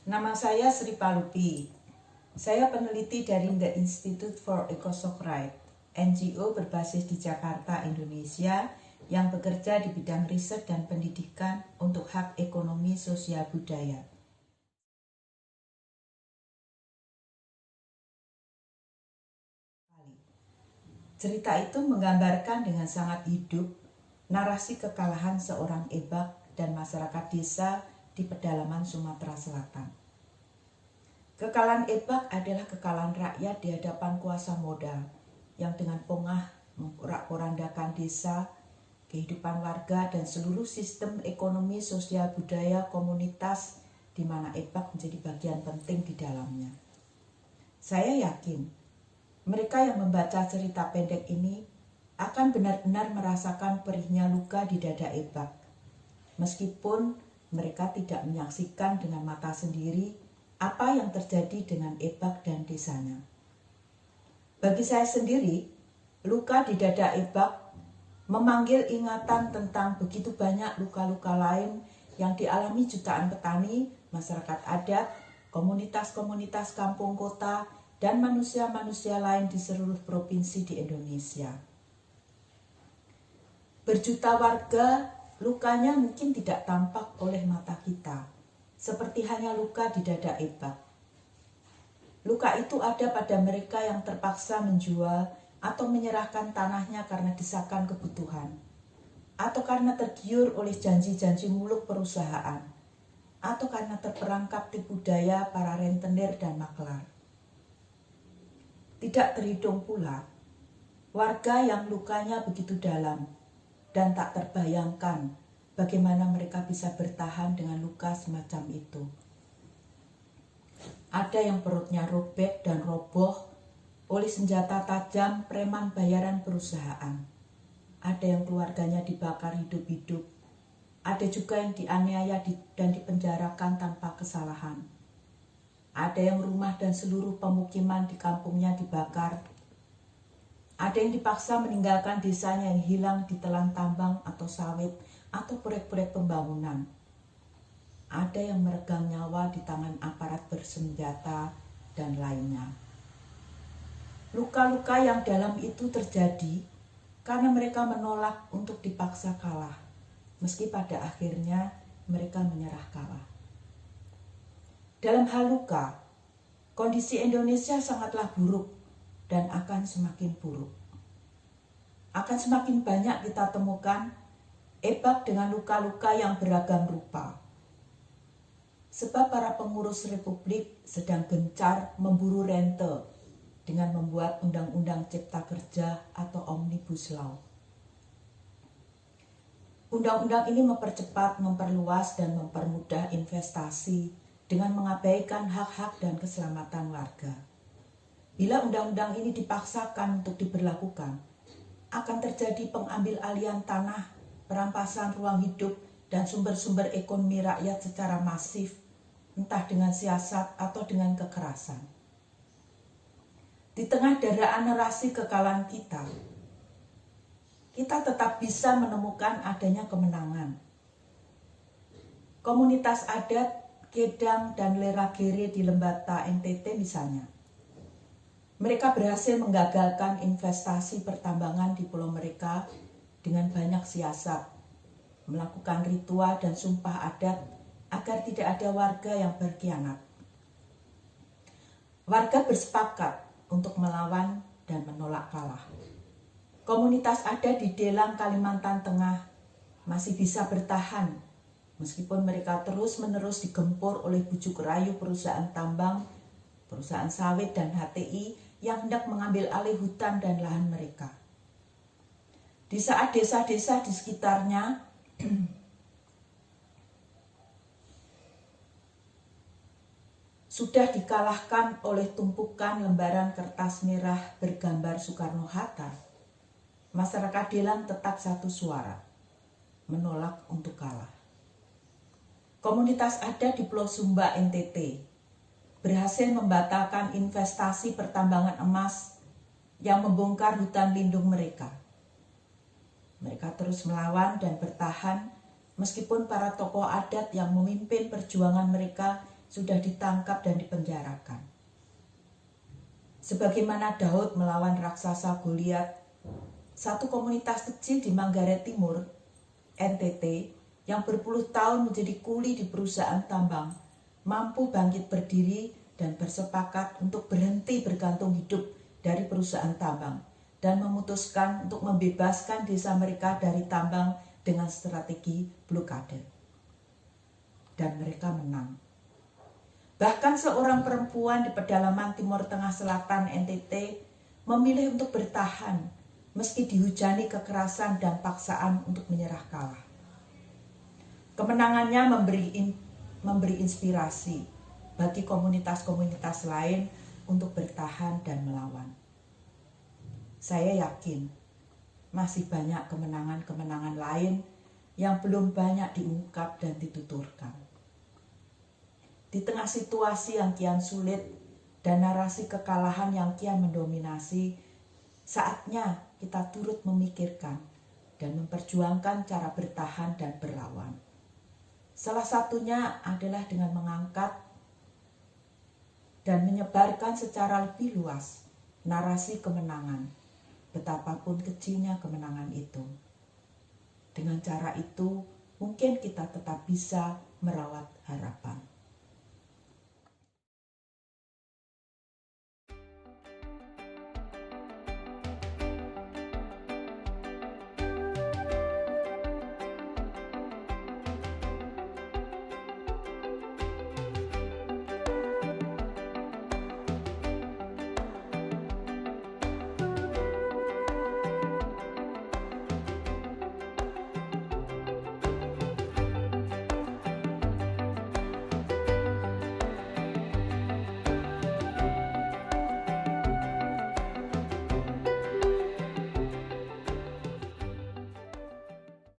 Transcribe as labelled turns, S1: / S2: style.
S1: Nama saya Sri Palupi. Saya peneliti dari The Institute for Ecosoc Rights, NGO berbasis di Jakarta, Indonesia, yang bekerja di bidang riset dan pendidikan untuk hak ekonomi sosial budaya. Cerita itu menggambarkan dengan sangat hidup narasi kekalahan seorang ebak dan masyarakat desa di pedalaman Sumatera Selatan. Kekalahan ebak adalah kekalahan rakyat di hadapan kuasa modal yang dengan pongah memporak-porandakan desa, kehidupan warga dan seluruh sistem ekonomi sosial budaya komunitas di mana ebak menjadi bagian penting di dalamnya. Saya yakin mereka yang membaca cerita pendek ini akan benar-benar merasakan perihnya luka di dada ebak, meskipun mereka tidak menyaksikan dengan mata sendiri apa yang terjadi dengan ebak dan desanya. Bagi saya sendiri, luka di dada ebak memanggil ingatan tentang begitu banyak luka-luka lain yang dialami jutaan petani, masyarakat adat, komunitas-komunitas kampung kota, dan manusia-manusia lain di seluruh provinsi di Indonesia. Berjuta warga, lukanya mungkin tidak tampak oleh mata kita, seperti hanya luka di dada ebak. Luka itu ada pada mereka yang terpaksa menjual atau menyerahkan tanahnya karena desakan kebutuhan, atau karena tergiur oleh janji-janji muluk perusahaan, atau karena terperangkap tipu daya para rentenir dan maklar. Tidak terhitung pula warga yang lukanya begitu dalam dan tak terbayangkan bagaimana mereka bisa bertahan dengan luka semacam itu. Ada yang perutnya robek dan roboh oleh senjata tajam preman bayaran perusahaan. Ada yang keluarganya dibakar hidup-hidup. Ada juga yang dianiaya dan dipenjarakan tanpa kesalahan. Ada yang rumah dan seluruh pemukiman di kampungnya dibakar. Ada yang dipaksa meninggalkan desanya yang hilang ditelan tambang atau sawit atau proyek-proyek pembangunan. Ada yang meregang nyawa di tangan aparat bersenjata dan lainnya. Luka-luka yang dalam itu terjadi karena mereka menolak untuk dipaksa kalah, meski pada akhirnya mereka menyerah kalah. Dalam hal luka, kondisi Indonesia sangatlah buruk dan akan semakin buruk. Akan semakin banyak kita temukan ebak dengan luka-luka yang beragam rupa. Sebab para pengurus republik sedang gencar memburu rente dengan membuat undang-undang cipta kerja atau Omnibus Law. Undang-undang ini mempercepat, memperluas, dan mempermudah investasi dengan mengabaikan hak-hak dan keselamatan warga. Bila undang-undang ini dipaksakan untuk diberlakukan, akan terjadi pengambil alihan tanah, perampasan ruang hidup, dan sumber-sumber ekonomi rakyat secara masif, entah dengan siasat atau dengan kekerasan. Di tengah deraan narasi kekalahan kita tetap bisa menemukan adanya kemenangan. Komunitas adat Kedang dan Leragere di Lembata NTT misalnya. Mereka berhasil menggagalkan investasi pertambangan di pulau mereka dengan banyak siasat, melakukan ritual dan sumpah adat agar tidak ada warga yang berkhianat. Warga bersepakat untuk melawan dan menolak kalah. Komunitas adat di Delang, Kalimantan Tengah masih bisa bertahan meskipun mereka terus-menerus digempur oleh bujuk rayu perusahaan tambang, perusahaan sawit, dan HTI yang hendak mengambil alih hutan dan lahan mereka. Di saat desa-desa di sekitarnya sudah dikalahkan oleh tumpukan lembaran kertas merah bergambar Soekarno-Hatta, masyarakat Delang tetap satu suara, menolak untuk kalah. Komunitas adat di Pulau Sumba NTT berhasil membatalkan investasi pertambangan emas yang membongkar hutan lindung mereka. Mereka terus melawan dan bertahan meskipun para tokoh adat yang memimpin perjuangan mereka sudah ditangkap dan dipenjarakan. Sebagaimana Daud melawan raksasa Goliat, satu komunitas kecil di Manggarai Timur, NTT, yang berpuluh tahun menjadi kuli di perusahaan tambang, mampu bangkit berdiri dan bersepakat untuk berhenti bergantung hidup dari perusahaan tambang dan memutuskan untuk membebaskan desa mereka dari tambang dengan strategi blokade. Dan mereka menang. Bahkan seorang perempuan di pedalaman Timur Tengah Selatan NTT memilih untuk bertahan meski dihujani kekerasan dan paksaan untuk menyerah kalah. Kemenangannya memberi inspirasi bagi komunitas-komunitas lain untuk bertahan dan melawan. Saya yakin masih banyak kemenangan-kemenangan lain yang belum banyak diungkap dan dituturkan. Di tengah situasi yang kian sulit dan narasi kekalahan yang kian mendominasi, saatnya kita turut memikirkan dan memperjuangkan cara bertahan dan berlawan. Salah satunya adalah dengan mengangkat dan menyebarkan secara lebih luas narasi kemenangan, betapapun kecilnya kemenangan itu. Dengan cara itu, mungkin kita tetap bisa merawat harapan.